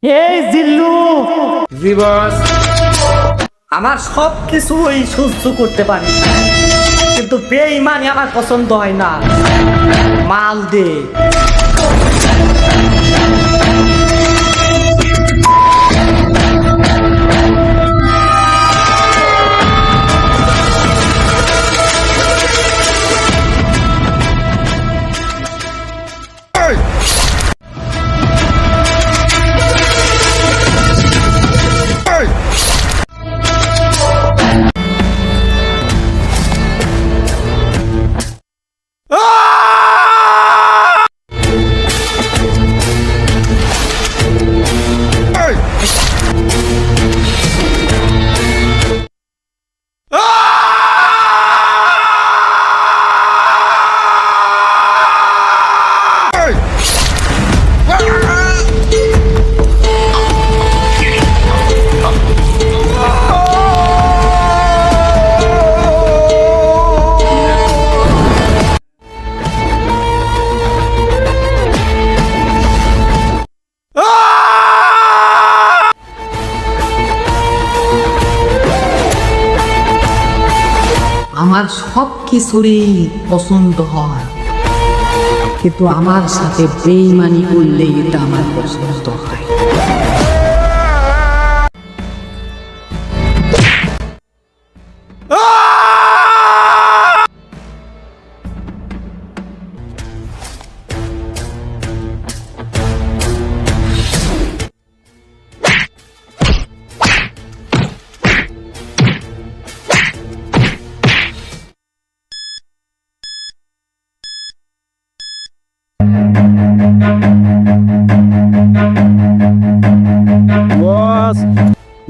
এই জিল্লু, জি বস। আমার সব কিছুই সহ্য করতে পারি, কিন্তু বেঈমানি আমার পছন্দ হয় না। মাল দে। আমার সব কিছুরই পছন্দ হয়, কিন্তু আমার সাথে বেঈমানি করলে এটা আমার পছন্দ হয়। বস,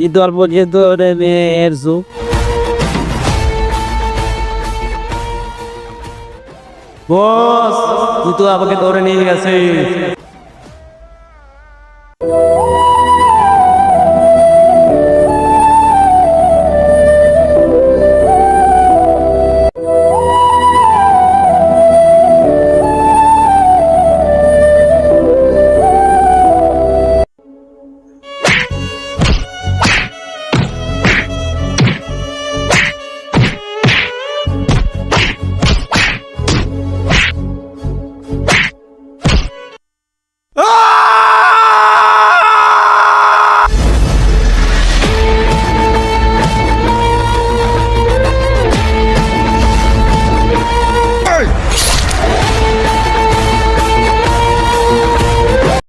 ঈদ অল্প যেহেতু মেয়ের যুগ। বস, তুই তো আমাকে ধরে নিয়ে গেছে।